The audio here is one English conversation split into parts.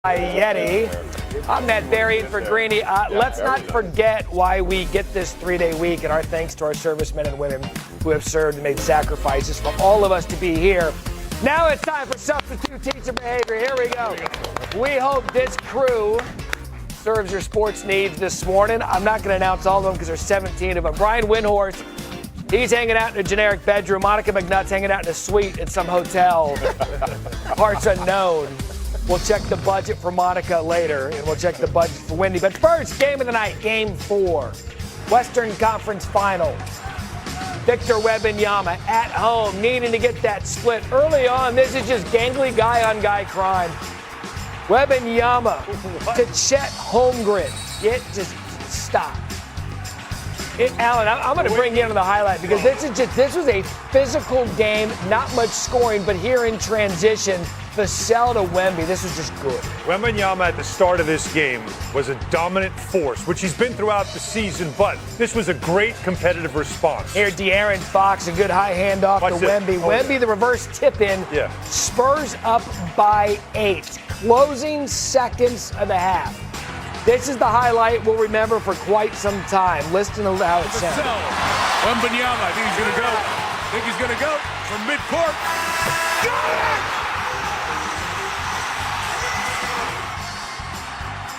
Yeti. I'm Matt Berry for Greeny. Let's not forget why we get this 3-day week, and our thanks to our servicemen and women who have served and made sacrifices for all of us to be here. Now it's time for substitute teacher behavior. Here we go. We hope this crew serves your sports needs this morning. I'm not going to announce all of them because there's 17 of them. Brian Windhorst, he's hanging out in a generic bedroom. Monica McNutt's hanging out in a suite at some hotel. Parts unknown. We'll check the budget for Monica later, and we'll check the budget for Wendy. But first, game of the night, Game 4. Western Conference Finals. Victor Wembanyama at home, needing to get that split. Early on, this is just gangly guy-on-guy crime. Wembanyama to Chet Holmgren. Just stop. Alan, I'm going to bring you into the highlight because this was a physical game, not much scoring, but here in transition, Vassell to Wemby. This was just good. Wembanyama at the start of this game was a dominant force, which he's been throughout the season, but this was a great competitive response. Here, De'Aaron Fox, a good high handoff to Wemby. Wemby, the reverse tip-in. Yeah. Spurs up by 8. Closing seconds of the half. This is the highlight we'll remember for quite some time. Listen to how it sounds. Wembanyama, I think he's going to go. From midcourt. Got it!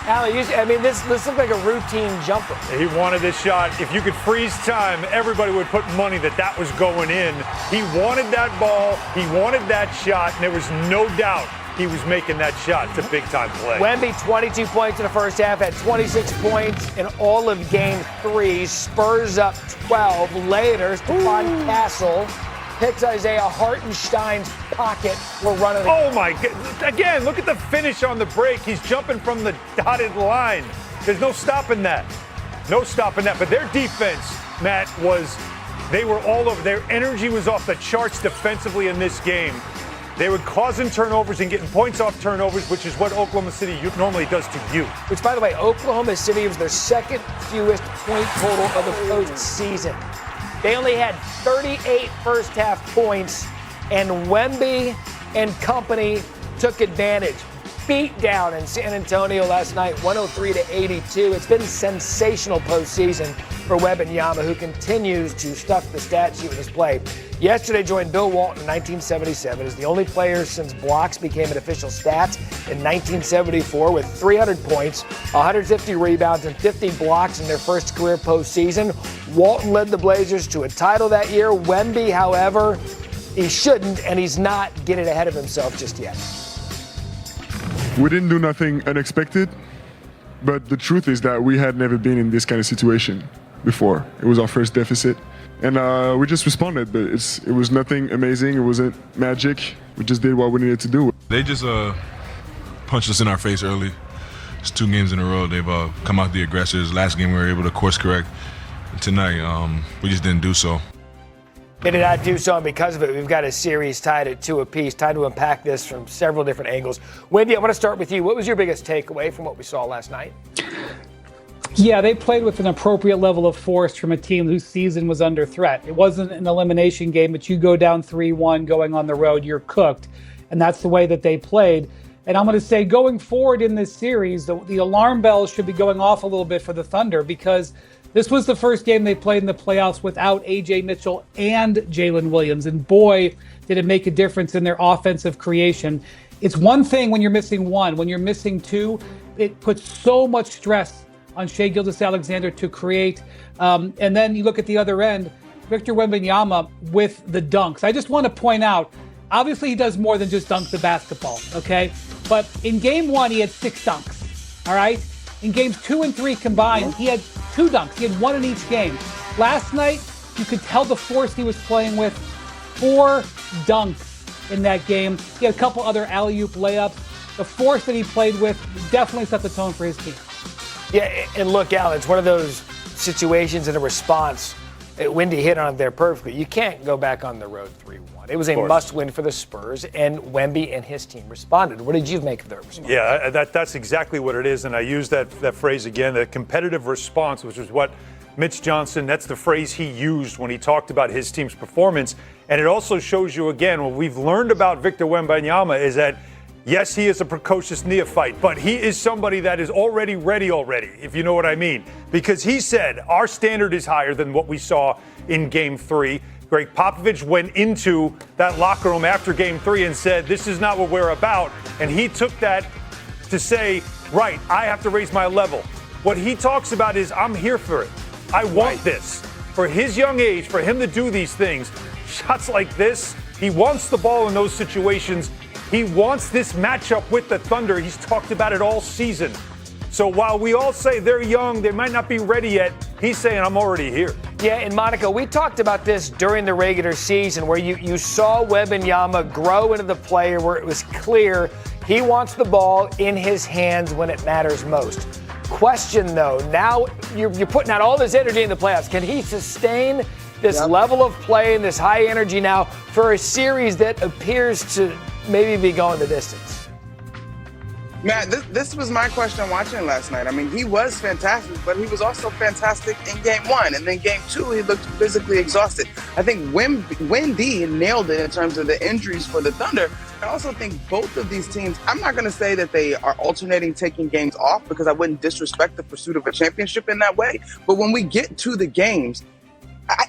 Allie, this looks like a routine jumper. He wanted this shot. If you could freeze time, everybody would put money that was going in. He wanted that ball. He wanted that shot, and there was no doubt he was making that shot. It's a big-time play. Wemby, 22 points in the first half, had 26 points in all of Game 3. Spurs up 12. Later, Stephon Castle picks Isaiah Hartenstein's pocket. We're running. Oh, my God. Again, look at the finish on the break. He's jumping from the dotted line. There's no stopping that. But their defense, Matt, they were all over. Their energy was off the charts defensively in this game. They were causing turnovers and getting points off turnovers, which is what Oklahoma City normally does to you. Which, by the way, Oklahoma City was their second fewest point total of the postseason. They only had 38 first-half points, and Wemby and company took advantage. Beat down in San Antonio last night, 103-82. It's been a sensational postseason for Wembanyama, who continues to stuff the stat sheet with his play. Yesterday joined Bill Walton in 1977 as the only player since blocks became an official stat in 1974 with 300 points, 150 rebounds, and 50 blocks in their first career postseason. Walton led the Blazers to a title that year. Wemby, however, he shouldn't, and he's not getting ahead of himself just yet. We didn't do nothing unexpected, but the truth is that we had never been in this kind of situation before. It was our first deficit, and we just responded, but it was nothing amazing. It wasn't magic. We just did what we needed to do. They just punched us in our face early. It's 2 games in a row. They've come out the aggressors. Last game we were able to course correct. Tonight, we just didn't do so. They did not do so, and because of it, we've got a series tied at 2 apiece. Time to unpack this from several different angles. Wendy, I want to start with you. What was your biggest takeaway from what we saw last night? Yeah, they played with an appropriate level of force from a team whose season was under threat. It wasn't an elimination game, but you go down 3-1 going on the road, you're cooked. And that's the way that they played. And I'm going to say going forward in this series, the alarm bells should be going off a little bit for the Thunder because this was the first game they played in the playoffs without A.J. Mitchell and Jalen Williams. And boy, did it make a difference in their offensive creation. It's one thing when you're missing one. When you're missing 2, it puts so much stress on Shai Gilgeous-Alexander to create. And then you look at the other end, Victor Wembanyama with the dunks. I just want to point out, obviously he does more than just dunk the basketball, okay? But in game 1, he had 6 dunks, all right? In games 2 and 3 combined, he had 2 dunks. He had 1 in each game. Last night, you could tell the force he was playing with. 4 dunks in that game. He had a couple other alley-oop layups. The force that he played with definitely set the tone for his team. Yeah, and look, Al, it's one of those situations in a response. Wendy hit on it there perfectly. You can't go back on the road 3-1. It was a must-win for the Spurs, and Wemby and his team responded. What did you make of their response? Yeah, that's exactly what it is, and I use that phrase again, the competitive response, which is what Mitch Johnson, that's the phrase he used when he talked about his team's performance. And it also shows you, again, what we've learned about Victor Wembanyama is that Yes, he is a precocious neophyte, but he is somebody that is already ready, if you know what I mean. Because he said our standard is higher than what we saw in Game 3. Greg Popovich went into that locker room after Game 3 and said, this is not what we're about. And he took that to say, right, I have to raise my level. What he talks about is, I'm here for it. I want this. For his young age, for him to do these things, shots like this, he wants the ball in those situations. He wants this matchup with the Thunder. He's talked about it all season. So while we all say they're young, they might not be ready yet, he's saying, I'm already here. Yeah, and Monica, we talked about this during the regular season where you saw Wembanyama grow into the player where it was clear he wants the ball in his hands when it matters most. Question, though, now you're putting out all this energy in the playoffs. Can he sustain this level of play and this high energy now for a series that appears to maybe be going the distance? Matt, this was my question watching last night. I mean, he was fantastic, but he was also fantastic in Game 1. And then Game 2, he looked physically exhausted. I think Wemby nailed it in terms of the injuries for the Thunder. I also think both of these teams, I'm not going to say that they are alternating taking games off because I wouldn't disrespect the pursuit of a championship in that way. But when we get to the games,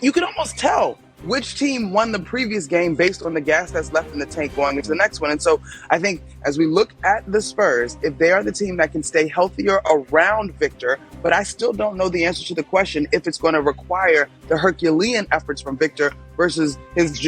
you can almost tell which team won the previous game based on the gas that's left in the tank going into the next one. And so I think as we look at the Spurs, if they are the team that can stay healthier around Victor, but I still don't know the answer to the question if it's going to require the Herculean efforts from Victor versus his,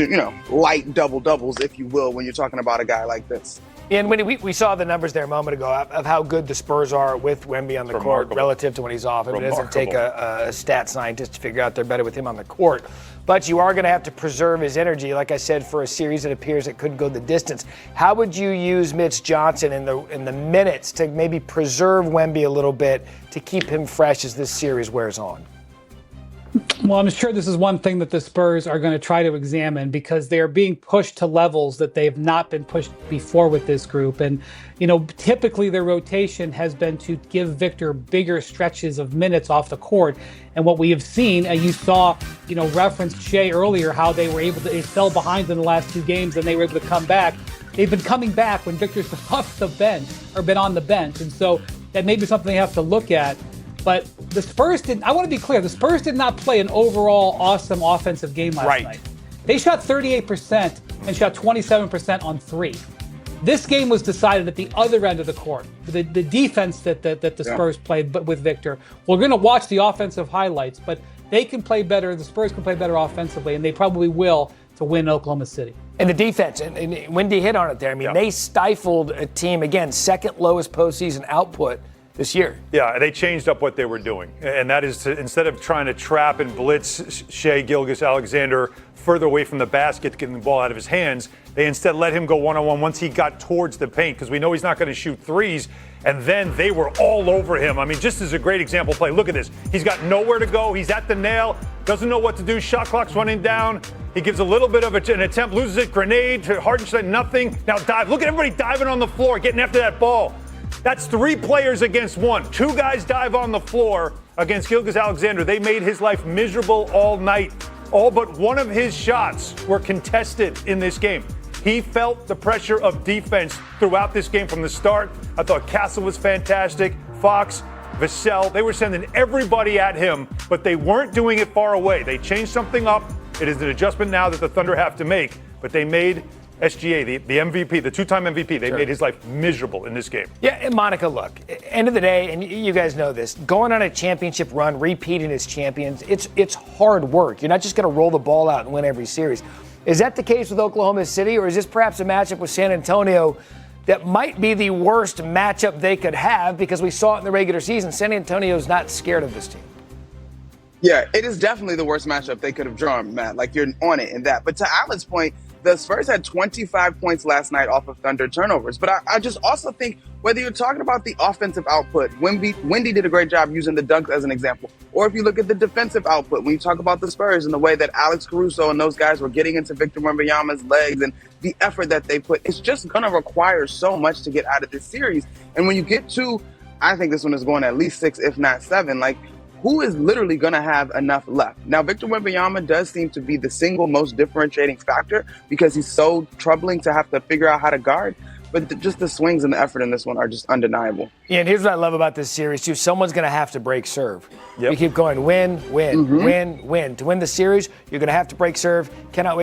light double-doubles, if you will, when you're talking about a guy like this. And when we saw the numbers there a moment ago of how good the Spurs are with Wemby on the court relative to when he's off. I mean, it doesn't take a stat scientist to figure out they're better with him on the court. But you are going to have to preserve his energy, like I said, for a series that appears it could go the distance. How would you use Mitch Johnson in the minutes to maybe preserve Wemby a little bit to keep him fresh as this series wears on? Well, I'm sure this is one thing that the Spurs are going to try to examine because they are being pushed to levels that they've not been pushed before with this group. And, typically their rotation has been to give Victor bigger stretches of minutes off the court. And what we have seen, and you saw, referenced Shea earlier, how they fell behind in the last 2 games and they were able to come back. They've been coming back when Victor's been off the bench or been on the bench. And so that may be something they have to look at. But the Spurs I want to be clear, the Spurs did not play an overall awesome offensive game last night. They shot 38% and shot 27% on 3. This game was decided at the other end of the court. The defense that the Spurs played but with Victor. We're going to watch the offensive highlights, but they can play better. The Spurs can play better offensively, and they probably will to win Oklahoma City. And the defense, and Wendy hit on it there. I mean, they stifled a team, again, second lowest postseason output this year. Yeah, they changed up what they were doing. And that is to, instead of trying to trap and blitz Shea Gilgeous-Alexander further away from the basket, getting the ball out of his hands, they instead let him go one-on-one once he got towards the paint because we know he's not going to shoot threes. And then they were all over him. I mean, just as a great example play, look at this. He's got nowhere to go. He's at the nail, doesn't know what to do. Shot clock's running down. He gives a little bit of an attempt, loses it, grenade, Hardenstein, nothing. Now dive. Look at everybody diving on the floor, getting after that ball. That's 3 players against 1. 2 guys dive on the floor against Gilgeous-Alexander. They made his life miserable all night. All but one of his shots were contested in this game. He felt the pressure of defense throughout this game from the start. I thought Castle was fantastic. Fox, Vassell, they were sending everybody at him, but they weren't doing it far away. They changed something up. It is an adjustment now that the Thunder have to make, but they made SGA, the MVP, the 2-time MVP, they made his life miserable in this game. Yeah, and Monica, look, end of the day, and you guys know this, going on a championship run, repeating as champions, it's hard work. You're not just going to roll the ball out and win every series. Is that the case with Oklahoma City, or is this perhaps a matchup with San Antonio that might be the worst matchup they could have because we saw it in the regular season? San Antonio's not scared of this team. Yeah, it is definitely the worst matchup they could have drawn, Matt. Like, you're on it in that. But to Alan's point, the Spurs had 25 points last night off of Thunder turnovers. But I just also think whether you're talking about the offensive output, Wendy did a great job using the dunks as an example. Or if you look at the defensive output, when you talk about the Spurs and the way that Alex Caruso and those guys were getting into Victor Wembanyama's legs and the effort that they put, it's just going to require so much to get out of this series. And when you get to, I think this one is going at least 6, if not 7, like, who is literally going to have enough left? Now, Victor Wembanyama does seem to be the single most differentiating factor because he's so troubling to have to figure out how to guard. but just the swings and the effort in this one are just undeniable. Yeah, and here's what I love about this series, too. Someone's going to have to break serve. Yep. You keep going win, win, win, win. To win the series, you're going to have to break serve. Cannot wait.